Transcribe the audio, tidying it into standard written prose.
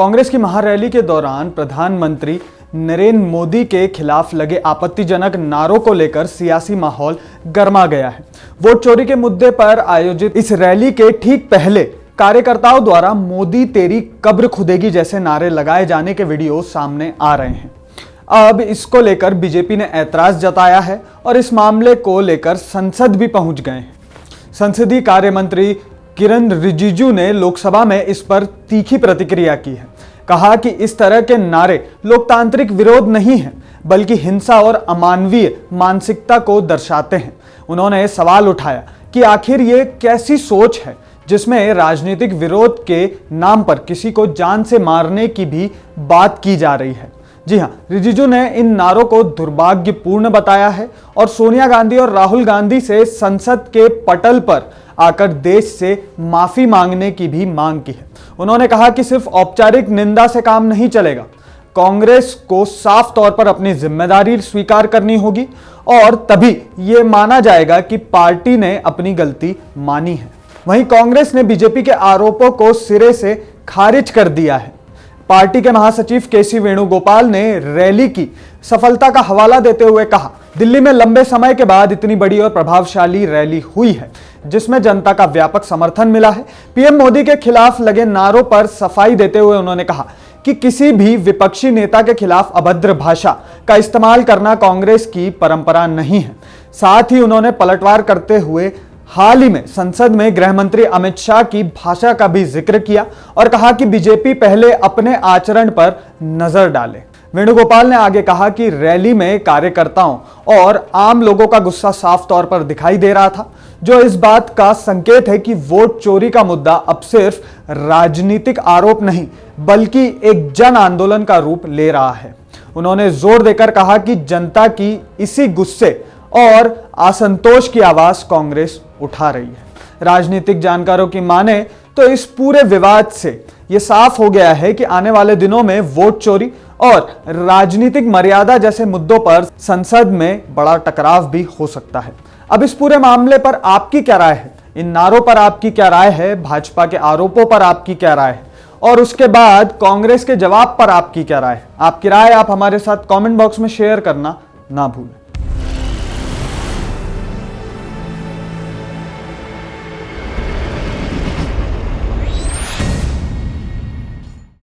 कांग्रेस की महारैली के दौरान प्रधानमंत्री नरेंद्र मोदी के खिलाफ लगे आपत्तिजनक नारों को लेकर सियासी माहौल गर्मा गया है। वोट चोरी के मुद्दे पर आयोजित इस रैली के ठीक पहले कार्यकर्ताओं द्वारा मोदी तेरी कब्र खुदेगी जैसे नारे लगाए जाने के वीडियो सामने आ रहे हैं। अब इसको लेकर बीजेपी ने ऐतराज जताया है और इस मामले को लेकर संसद भी पहुंच गए हैं। संसदीय कार्य मंत्री किरण रिजिजू ने लोकसभा में इस पर तीखी प्रतिक्रिया की है। कहा कि इस तरह के नारे लोकतांत्रिक विरोध नहीं है, बल्कि हिंसा और अमानवीय मानसिकता को दर्शाते हैं। उन्होंने सवाल उठाया कि आखिर ये कैसी सोच है जिसमें राजनीतिक विरोध के नाम पर किसी को जान से मारने की भी बात की जा रही है। जी हां, रिजिजू ने इन नारों को दुर्भाग्यपूर्ण बताया है और सोनिया गांधी और राहुल गांधी से संसद के पटल पर आकर देश से माफी मांगने की भी मांग की है। उन्होंने कहा कि सिर्फ औपचारिक निंदा से काम नहीं चलेगा, कांग्रेस को साफ तौर पर अपनी जिम्मेदारी स्वीकार करनी होगी और तभी यह माना जाएगा कि पार्टी ने अपनी गलती मानी है। वहीं कांग्रेस ने बीजेपी के आरोपों को सिरे से खारिज कर दिया है। पार्टी के महासचिव केसी वेणुगोपाल ने रैली की सफलता का हवाला देते हुए कहा, दिल्ली में लंबे समय के बाद इतनी बड़ी और प्रभावशाली रैली हुई है जिसमें जनता का व्यापक समर्थन मिला है। पीएम मोदी के खिलाफ लगे नारों पर सफाई देते हुए उन्होंने कहा कि किसी भी विपक्षी नेता के खिलाफ अभद्र भाषा का इस्तेमाल करना कांग्रेस की परंपरा नहीं है। साथ ही उन्होंने पलटवार करते हुए हाल ही में संसद में गृह मंत्री अमित शाह की भाषा का भी जिक्र किया और कहा कि बीजेपी पहले अपने आचरण पर नजर डाले। वेणुगोपाल ने आगे कहा कि रैली में कार्यकर्ताओं और आम लोगों का गुस्सा साफ तौर पर दिखाई दे रहा था, जो इस बात का संकेत है कि वोट चोरी का मुद्दा अब सिर्फ राजनीतिक आरोप नहीं बल्कि एक जन आंदोलन का रूप ले रहा है। उन्होंने जोर देकर कहा कि जनता की इसी गुस्से और असंतोष की आवाज कांग्रेस उठा रही है। राजनीतिक जानकारों की माने तो इस पूरे विवाद से यह साफ हो गया है कि आने वाले दिनों में वोट चोरी और राजनीतिक मर्यादा जैसे मुद्दों पर संसद में बड़ा टकराव भी हो सकता है। अब इस पूरे मामले पर आपकी क्या राय है? इन नारों पर आपकी क्या राय है? भाजपा के आरोपों पर आपकी क्या राय है? और उसके बाद कांग्रेस के जवाब पर आपकी क्या राय है? आपकी राय आप हमारे साथ कमेंट बॉक्स में शेयर करना ना भूलें।